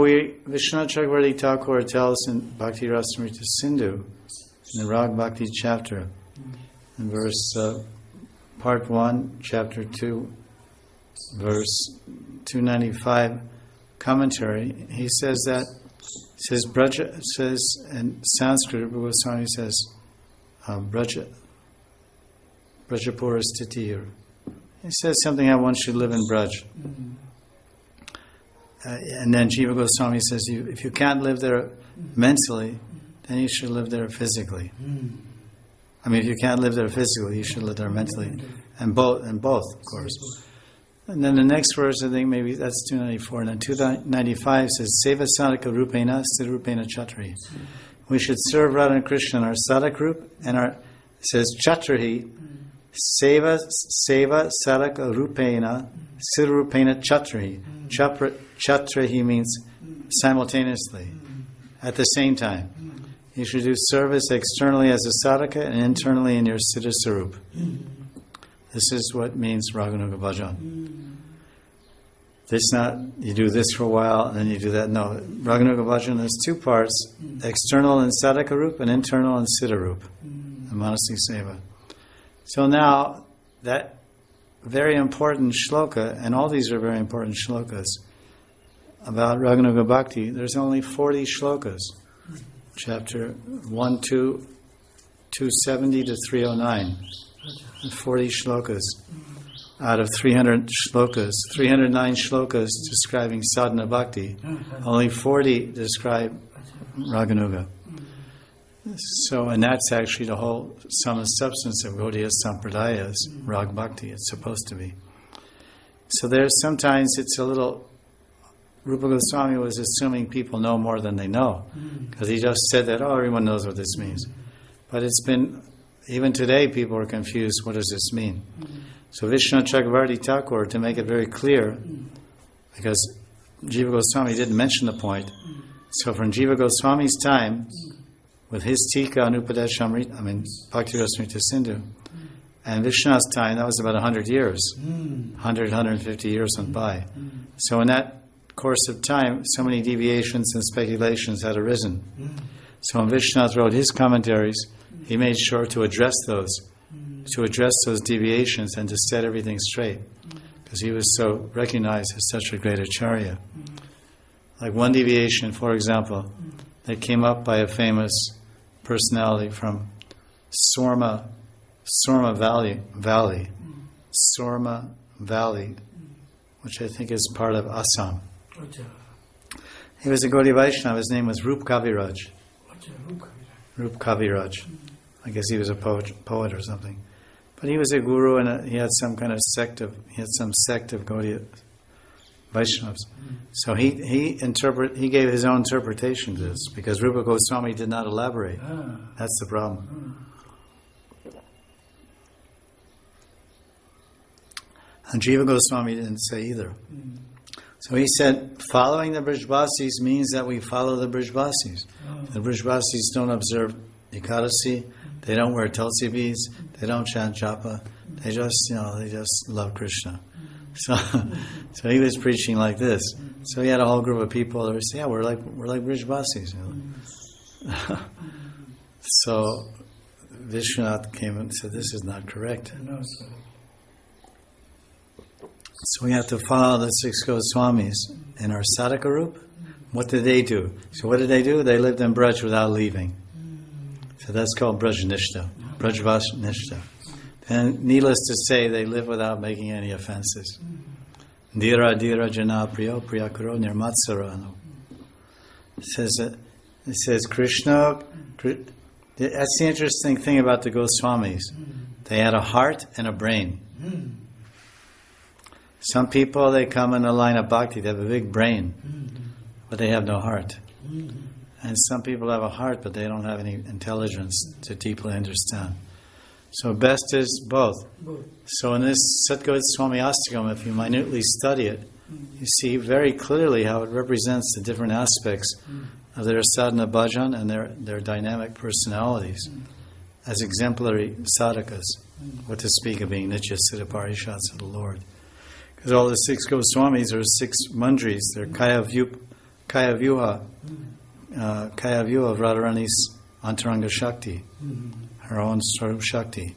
Vishwanath Chakravarti Thakur tells in Bhakti Rasamrita Sindhu, in the Rag Bhakti chapter, in verse part 1, chapter 2, verse 295, commentary, he says that, says in Sanskrit, Rupa Goswami says, Brajapura Stiti. He says something how one should live in Braj. And then Jiva Goswami says, if you can't live there mentally, then you should live there physically. I mean, if you can't live there physically, you should live there mentally. And both, of course. And then the next verse, I think maybe that's 294. And then 295 says, Seva sadhaka rupena sthirupena chatri. We should serve Radha and Krishna in our sadhak group, and it says chatrahi, seva sadhaka rupena sthirupena chatrahi. Chatrahi means simultaneously, at the same time. You should do service externally as a sadhaka and internally in your siddha sarup. This is what means Raganuga Bhajan. This not, you do this for a while and then you do that. No, Raganuga Bhajan has two parts, external in sadhaka rup and internal in siddha rup, the Manasi Seva. So now, that very important shloka, and all these are very important shlokas, about Raganuga Bhakti, there's only 40 shlokas. Chapter 1, 2, 270 to 309. 40 shlokas. Out of 300 shlokas, 309 shlokas describing sadhana bhakti, only 40 describe Raganuga. So, and that's actually the whole sum and substance of Gaudiya Sampradaya, Rag Bhakti, it's supposed to be. So there's sometimes it's a little, Rupa Goswami was assuming people know more than they know, because he just said that, everyone knows what this means. But it's been, even today people are confused, what does this mean? So Vishwanath Chakravarti Thakur, to make it very clear, because Jiva Goswami didn't mention the point, so from Jiva Goswami's time, with his Tika on Upadeshamrita, Bhakti Rasamrita Sindhu, and Vishwanath's time, that was about 100 years. 150 years went by. So in that course of time, so many deviations and speculations had arisen. So when Vishwanath wrote his commentaries, he made sure to address those deviations and to set everything straight, because he was so recognized as such a great acharya. Like one deviation, for example, that came up by a famous personality from Sorma Valley, which I think is part of Assam. He was a Gaudiya Vaishnava. His name was Rup Kaviraj. Rup Kaviraj. I guess he was a poet or something. But he was a guru, and he had some kind of sect of Gaudiya Vaishnavas. So he gave his own interpretation to this, because Rupa Goswami did not elaborate. That's the problem. And Jiva Goswami didn't say either. So he said, following the Brijvasis means that we follow the Brijvasis. The Brijvasis don't observe Ekadasi, they don't wear tulsi beads, they don't chant japa, they just love Krishna. So he was preaching like this. So he had a whole group of people that were saying, we're like Brijvasis. So Vishwanath came and said, this is not correct. So we have to follow the six Goswamis in our sadhaka rup. What did they do? So what did they do? They lived in Braj without leaving. So that's called Brajnishta, Brajvasnishta. And needless to say, they live without making any offenses. Dira jana priyo priyakaro nirmatsarano. It says Krishna. That's the interesting thing about the Goswamis. They had a heart and a brain. Some people, they come in the line of bhakti, they have a big brain, but they have no heart. And some people have a heart, but they don't have any intelligence to deeply understand. So best is both. So in this Satguru Swami Astakam, if you minutely study it, you see very clearly how it represents the different aspects of their sadhana bhajan and their dynamic personalities as exemplary sadhakas, what to speak of being nitya siddha parishats of the Lord. Because all the six Goswamis are six mandris, they're kaya Kaya Vyuha of Radharani's Antaranga Shakti, her own sort of Shakti.